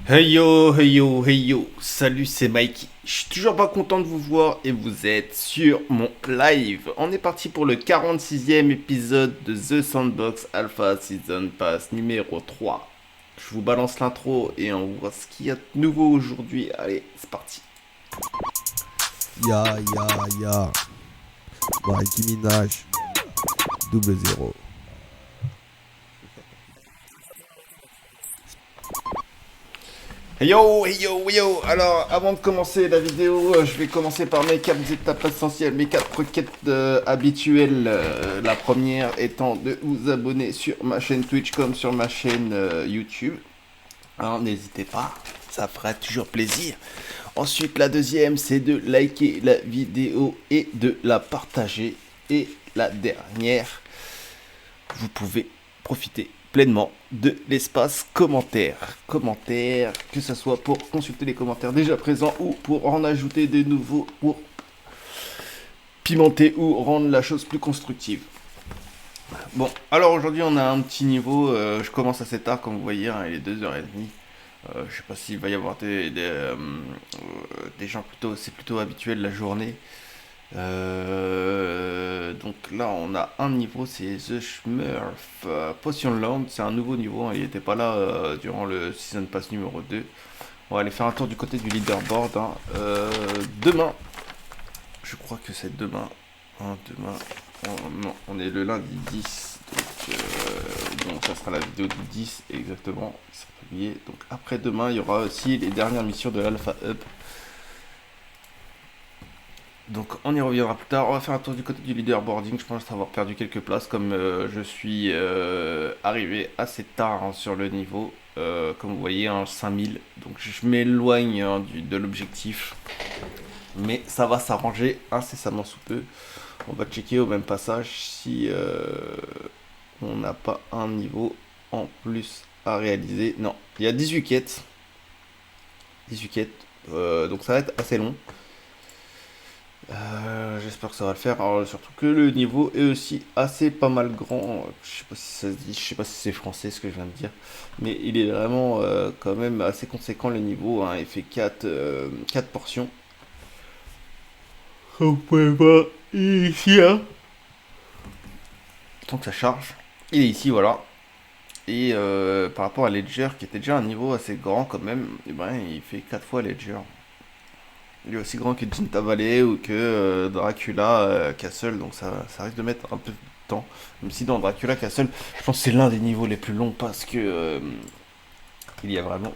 Hey yo, hey yo, salut c'est Mikey. Je suis toujours pas content de vous voir et vous êtes sur mon live. On est parti pour le 46e épisode de The Sandbox Alpha Season Pass numéro 3. Je vous balance l'intro et on voit ce qu'il y a de nouveau aujourd'hui. Allez, c'est parti. Ya, ya, ya. Nicki Minaj. Double zéro. Hey yo. Alors, avant de commencer la vidéo, je vais commencer par mes 4 étapes essentielles, mes 4 requêtes habituelles. La première étant de vous abonner sur ma chaîne Twitch comme sur ma chaîne YouTube. Alors, n'hésitez pas, ça fera toujours plaisir. Ensuite, la deuxième, c'est de liker la vidéo et de la partager. Et la dernière, vous pouvez profiter pleinement de l'espace commentaires. Commentaires, que ce soit pour consulter les commentaires déjà présents ou pour en ajouter de nouveaux pour pimenter ou rendre la chose plus constructive. Bon, alors aujourd'hui on a un petit niveau, je commence assez tard comme vous voyez, hein, il est 2h30. Je sais pas s'il va y avoir des gens plutôt, c'est plutôt habituel la journée. Donc là, on a un niveau, c'est The Smurf Potion Land. C'est un nouveau niveau, hein, il n'était pas là durant le Season Pass numéro 2. On va aller faire un tour du côté du leaderboard. Hein. Demain, je crois que c'est demain. Hein, demain, non, on est le lundi 10. Donc ça sera la vidéo du 10 exactement. Donc après demain, il y aura aussi les dernières missions de l'Alpha Up. Donc on y reviendra plus tard. On va faire un tour du côté du leaderboarding. Je pense avoir perdu quelques places comme je suis arrivé assez tard hein, sur le niveau. Comme vous voyez, hein, 5000. Donc je m'éloigne hein, de l'objectif. Mais ça va s'arranger incessamment sous peu. On va checker au même passage si on n'a pas un niveau en plus à réaliser. Non, il y a 18 quêtes. 18 quêtes. Donc ça va être assez long. J'espère que ça va le faire. Alors, surtout que le niveau est aussi assez pas mal grand. Je sais pas si ça se dit, je sais pas si c'est français ce que je viens de dire. Mais il est vraiment quand même assez conséquent le niveau. Hein. Il fait 4 portions. Vous pouvez voir ici. Hein. Tant que ça charge. Il est ici, voilà. Et par rapport à Ledger, qui était déjà un niveau assez grand quand même, et ben, il fait 4 fois Ledger. Il est aussi grand que Jinta Valley ou que Dracula Castle, donc ça risque de mettre un peu de temps. Même si dans Dracula Castle, je pense que c'est l'un des niveaux les plus longs parce que il y a vraiment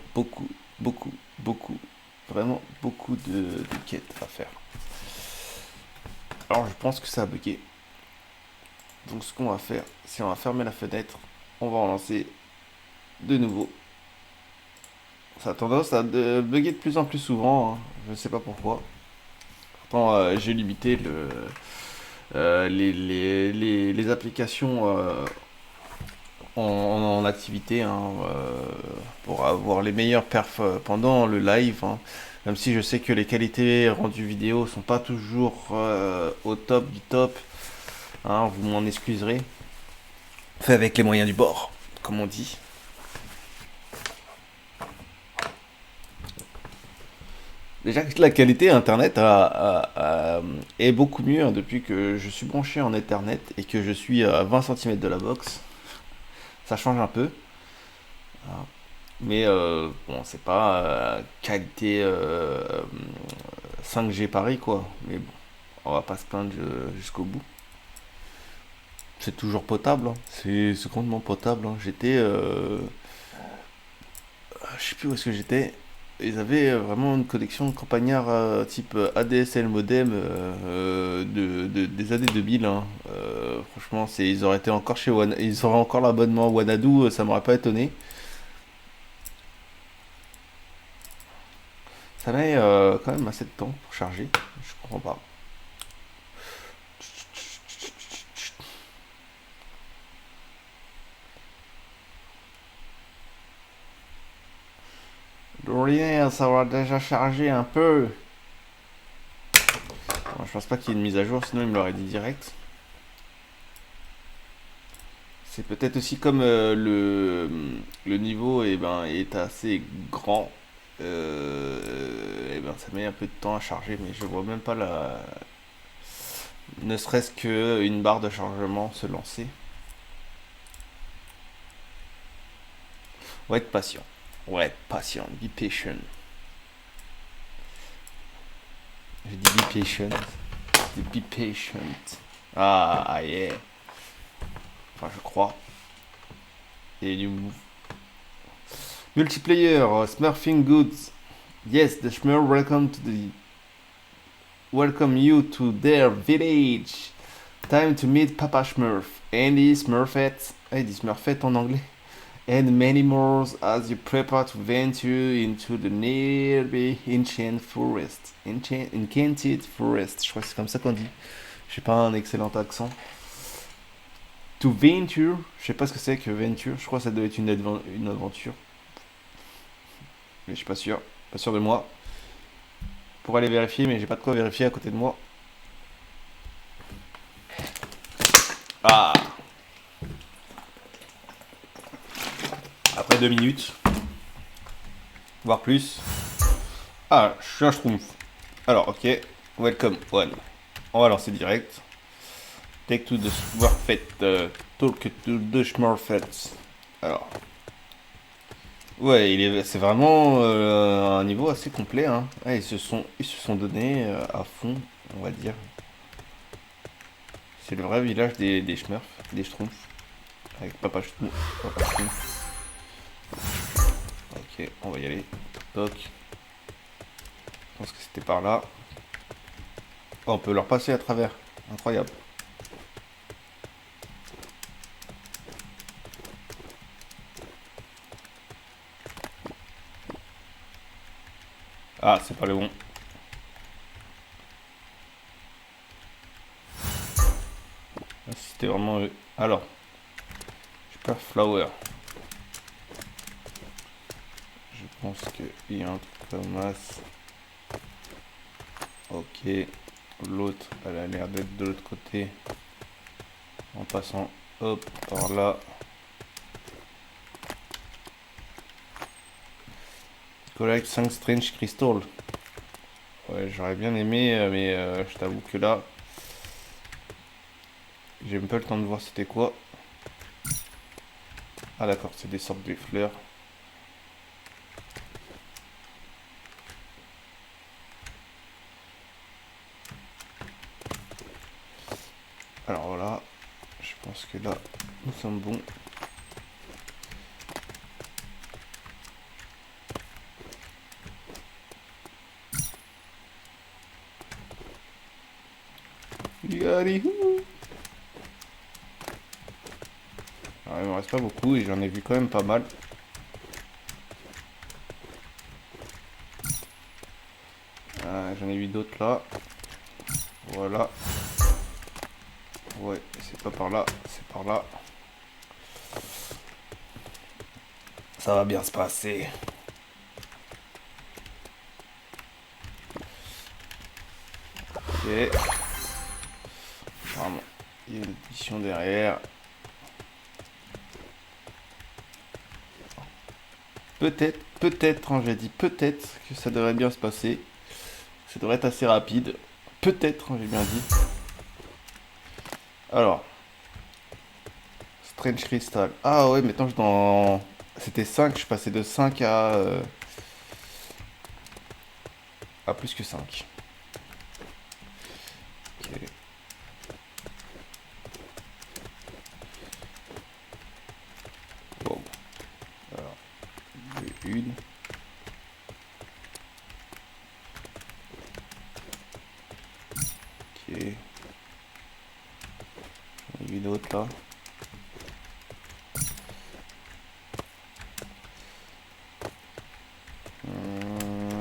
vraiment beaucoup de quêtes à faire. Alors je pense que ça a bugué. Donc ce qu'on va faire, c'est on va fermer la fenêtre, on va en lancer de nouveau. Ça a tendance à bugger de plus en plus souvent, hein. Je ne sais pas pourquoi. Pourtant j'ai limité les applications en activité hein, pour avoir les meilleurs perfs pendant le live. Hein. Même si je sais que les qualités rendues vidéo sont pas toujours au top du top. Hein, vous m'en excuserez. Fait avec les moyens du bord, comme on dit. Déjà que la qualité internet est beaucoup mieux hein, depuis que je suis branché en Ethernet et que je suis à 20 cm de la box. Ça change un peu. Voilà. Mais bon, c'est pas qualité 5G Paris quoi. Mais bon, on va pas se plaindre jusqu'au bout. C'est toujours potable. Hein. C'est complètement potable. Hein. J'étais. Je sais plus où est-ce que j'étais. Ils avaient vraiment une connexion campagnard type ADSL modem des années 2000. Hein. Franchement, ils auraient été encore chez One, ils auraient encore l'abonnement Wanadu, ça m'aurait pas étonné. Ça met quand même assez de temps pour charger. Je comprends pas. Rien, ça va déjà charger un peu. Bon, je pense pas qu'il y ait une mise à jour, sinon il me l'aurait dit direct. C'est peut-être aussi comme le niveau ben, est assez grand. Et ben ça met un peu de temps à charger, mais je vois même pas la. Ne serait-ce qu'une barre de chargement se lancer. On va être patient. On va être patient. Be patient. J'ai dit be patient. Be patient. Ah yeah. Enfin je crois. Et du move. Multiplayer, Smurfing Goods. Yes, the Smurf welcome you to their village. Time to meet Papa Smurf, Andy Smurfette, dit Smurfette en anglais, and many more as you prepare to venture into the nearby Enchanted Forest. Enchanted Forest, je crois que c'est comme ça qu'on dit. J'ai pas un excellent accent. To venture, je sais pas ce que c'est que venture, je crois que ça doit être une aventure. Mais je suis pas sûr de moi. Pour aller vérifier, mais j'ai pas de quoi vérifier à côté de moi. Ah. Après 2 minutes, voire plus. Ah, je suis un schtroumpf. Alors, ok. Welcome one. On va lancer direct. Take to the Smurfette. Talk to the Smurfette. Alors. Ouais, c'est vraiment un niveau assez complet. Hein. Ouais, ils se sont donnés à fond, on va dire. C'est le vrai village des Smurfs, des Schtroumpfs. Avec Papa Schtroumpf. Ok, on va y aller. Toc. Je pense que c'était par là. Oh, on peut leur passer à travers. Incroyable. Ah, c'est pas le bon. C'était vraiment eux. Alors, je perds Flower. Je pense qu'il y a un truc comme masse. Ok. L'autre, elle a l'air d'être de l'autre côté. En passant, hop, par là. Collect 5 Strange Crystal. Ouais, j'aurais bien aimé, mais je t'avoue que là, j'ai même pas le temps de voir c'était quoi. Ah d'accord, c'est des sortes de fleurs. Alors voilà, je pense que là, nous sommes bons. Yahoo! Alors, il me reste pas beaucoup et j'en ai vu quand même pas mal. J'en ai vu d'autres là. Voilà. Ouais, c'est pas par là, c'est par là. Ça va bien se passer. Ok. Vraiment, il y a une édition derrière. Peut-être, hein, j'ai dit peut-être que ça devrait bien se passer. Ça devrait être assez rapide. Peut-être, hein, j'ai bien dit. Alors. Strange Crystal. Ah ouais, maintenant je suis dans. C'était 5, je suis passé de 5 à plus que 5. Ok. Bon. Alors, une. Ok. Il y a une autre là.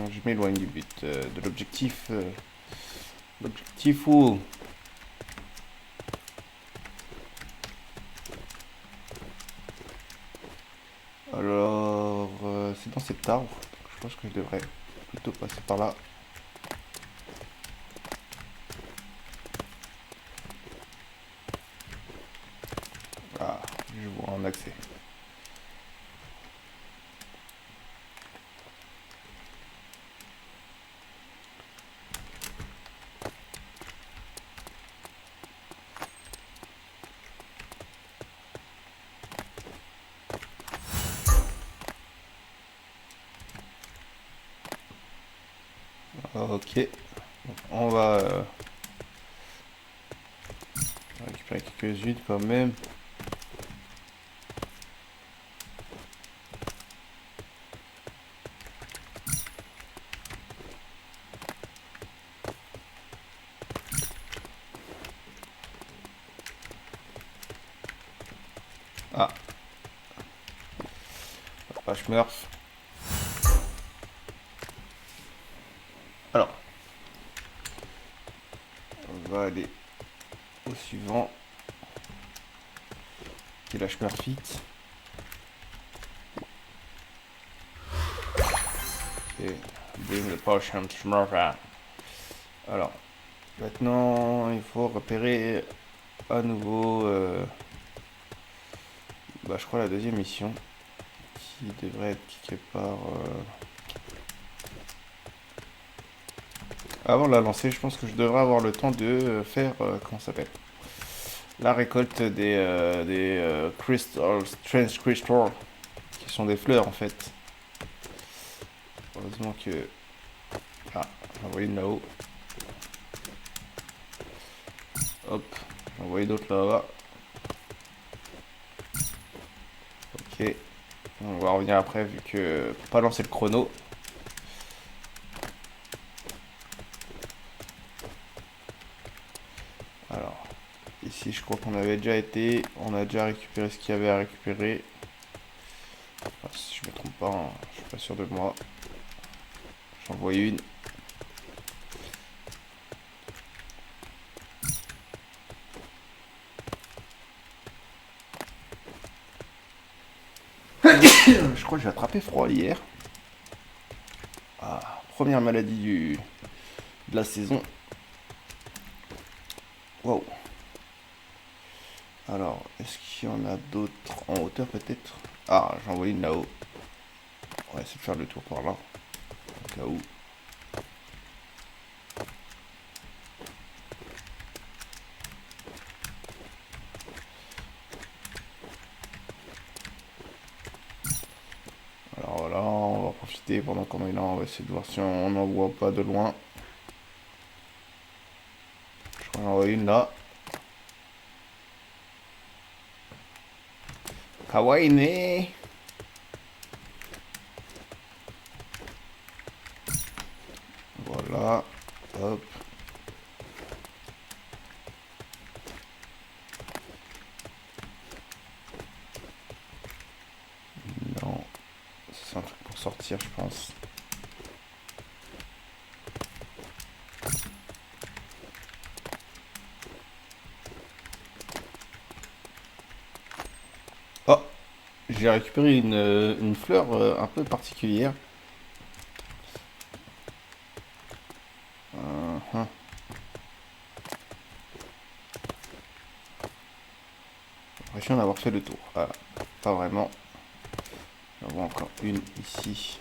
Je m'éloigne du but, de l'objectif. L'objectif où. Alors, c'est dans cet arbre. Je pense que je devrais plutôt passer par là. Ah, je vois un accès. Ok. On va récupérer quelques-unes quand même. Ah, Smurf. Alors, on va aller au suivant. Qui est la Smurfite. Ok, bring the potion Smurf. Alors, maintenant, il faut repérer à nouveau, je crois la deuxième mission, qui devrait être quelque part. Avant de la lancer, je pense que je devrais avoir le temps de faire, comment ça s'appelle, la récolte des Crystal, Strange Crystal, qui sont des fleurs en fait. Heureusement que... Ah, j'en envoyé une là-haut. Hop, j'en envoyé d'autres là-bas. Ok, on va revenir après vu que... Pour pas lancer le chrono. Alors, ici je crois qu'on avait déjà été, on a déjà récupéré ce qu'il y avait à récupérer. Enfin, si je me trompe pas, hein, je suis pas sûr de moi. J'en vois une. Je crois que j'ai attrapé froid hier. Ah, première maladie de la saison. Wow. Alors, est-ce qu'il y en a d'autres en hauteur peut-être? Ah, j'en vois une là-haut. On va essayer de faire le tour par là. Au cas où. Alors voilà, on va profiter pendant qu'on est là. On va essayer de voir si on n'en voit pas de loin. Je crois qu'il y en a une là. Kawaii ne. Voilà. Hop. Non. C'est un truc pour sortir, je pense. Oh, j'ai récupéré une fleur un peu particulière. Hum. J'ai l'impression d'avoir fait le tour. Ah, pas vraiment. J'en vois encore une ici.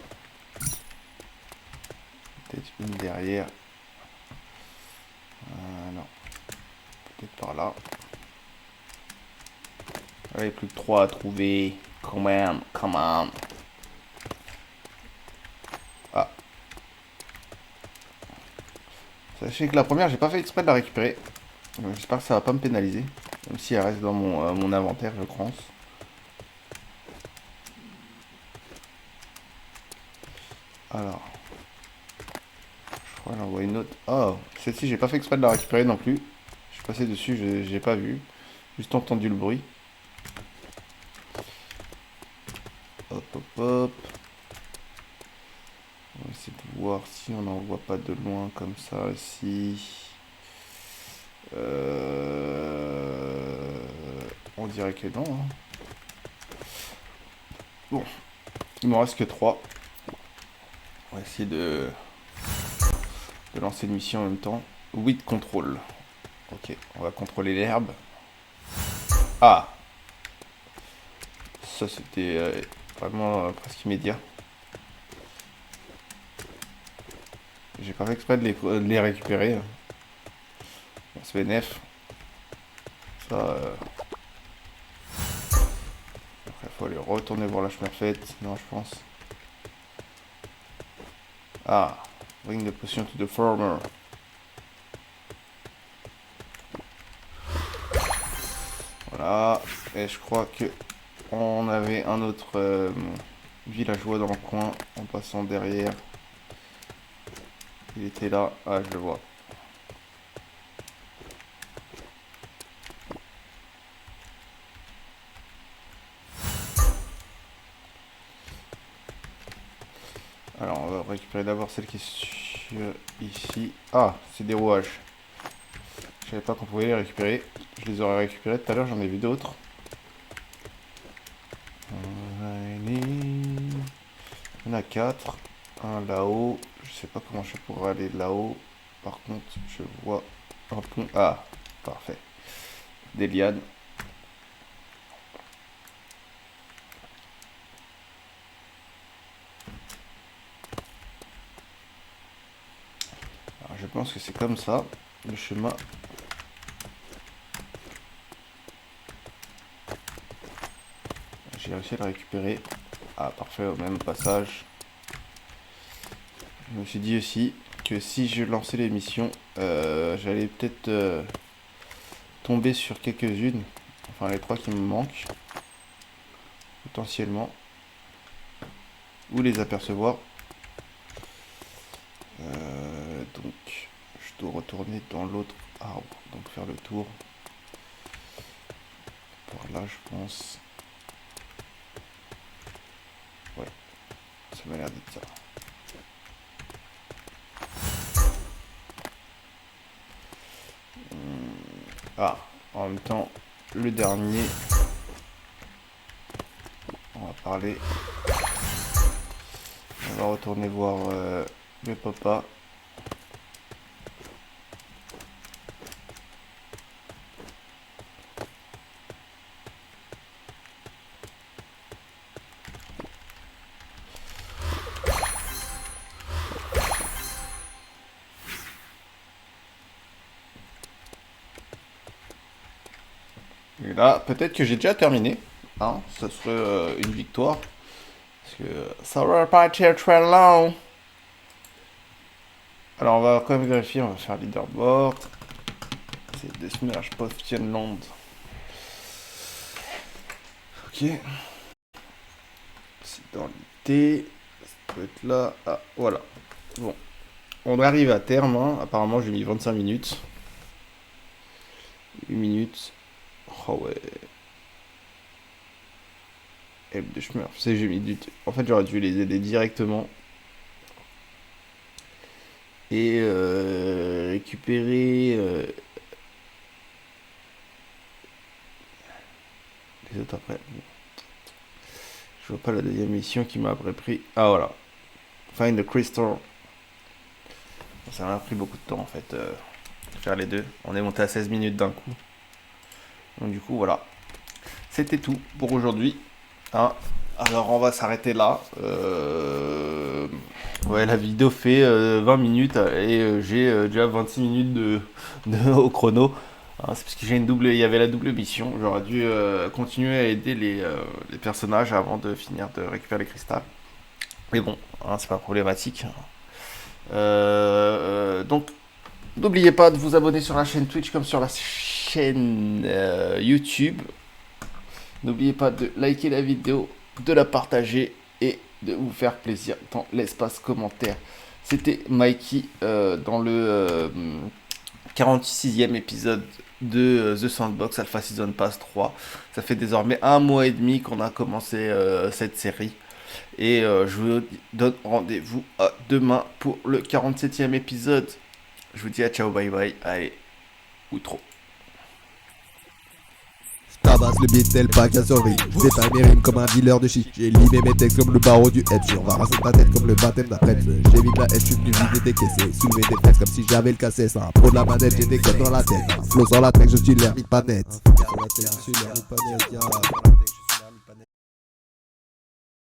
Peut-être une derrière. Non. Peut-être par là. Il n'y a plus que 3 à trouver. Come on, come on. Ah. Sachez que la première, j'ai pas fait exprès de la récupérer. J'espère que ça va pas me pénaliser. Même si elle reste dans mon inventaire, je pense. Alors. Je crois que j'en vois une autre. Oh, celle-ci, j'ai pas fait exprès de la récupérer non plus. Je suis passé dessus, j'ai pas vu. Juste entendu le bruit. Hop, hop, hop. On va essayer de voir si on n'en voit pas de loin comme ça ici. On dirait que non. Hein. Bon, il m'en reste que 3. On va essayer de lancer une mission en même temps. Weed control. Ok, on va contrôler l'herbe. Ah, ça c'était vraiment presque immédiat. J'ai pas fait exprès de les récupérer. On se fait nef. Ça. Après, faut aller retourner voir la Smurfette. Non, je pense. Ah, Bring the potion to the farmer. Voilà. Et je crois que on avait un autre villageois dans le coin en passant derrière. Il était là. Ah, je le vois. Alors, on va récupérer d'abord celle qui est sur ici. Ah, c'est des rouages. Je savais pas qu'on pouvait les récupérer. Je les aurais récupérés tout à l'heure, j'en ai vu d'autres. Il y en a 4. Un là-haut. Je sais pas comment je pourrais aller là-haut. Par contre, je vois un pont. Ah, parfait. Des lianes. Alors, je pense que c'est comme ça, le chemin. J'ai réussi à le récupérer. Ah, parfait, au même passage. Je me suis dit aussi que si je lançais les missions, j'allais peut-être tomber sur quelques-unes. Enfin, les 3 qui me manquent. Potentiellement. Ou les apercevoir. Donc, je dois retourner dans l'autre arbre. Donc, faire le tour. Par là, je pense. Ouais. Ça m'a l'air d'être ça. Ah, en même temps, le dernier. On va parler. On va retourner voir le papa. Et là, peut-être que j'ai déjà terminé. Hein, ça serait une victoire. Parce que ça va pas être très long. Alors, on va quand même vérifier. On va faire leaderboard. C'est des Smash Potion Land. Ok. C'est dans l'idée. Ça peut être là. Ah, voilà. Bon. On arrive à terme. Hein. Apparemment, j'ai mis 25 minutes. 8 minutes. Oh ouais. Help de chemin. Tu sais, j'ai mis du. En fait, j'aurais dû les aider directement. Et récupérer les autres après. Je vois pas la deuxième mission qui m'a après pris. Ah voilà. Find the crystal. Ça m'a pris beaucoup de temps en fait. Faire les deux. On est monté à 16 minutes d'un coup. Donc du coup voilà. C'était tout pour aujourd'hui. Hein. Alors on va s'arrêter là. Ouais, la vidéo fait 20 minutes et j'ai déjà 26 minutes au chrono. Hein, c'est parce que il y avait la double mission. J'aurais dû continuer à aider les personnages avant de finir de récupérer les cristals. Mais bon, hein, c'est pas problématique. Donc, n'oubliez pas de vous abonner sur la chaîne Twitch comme sur la chaîne YouTube. N'oubliez pas de liker la vidéo, de la partager et de vous faire plaisir dans l'espace commentaire. C'était Mikey dans le 46e épisode de The Sandbox Alpha Season Pass 3. Ça fait désormais 1 mois et demi qu'on a commencé cette série. Et je vous donne rendez-vous à demain pour le 47e épisode. Je vous dis à ciao, bye bye. Allez, outro. Tabasse le beat tel pas qu'à survie. J'éteins mes rimes comme un dealer de shit. J'ai limé mes textes comme le barreau du hedge. On va raser ta tête comme le baptême d'après. J'ai mis de la haine, je suis venu vider tes caissés. Soulever des fesses comme si j'avais le cassette. Un pro de la manette, j'ai des codes dans la tête. Un flow sur la tech, je suis l'hermite pas net. Sur la tech, je suis l'hermite pas net.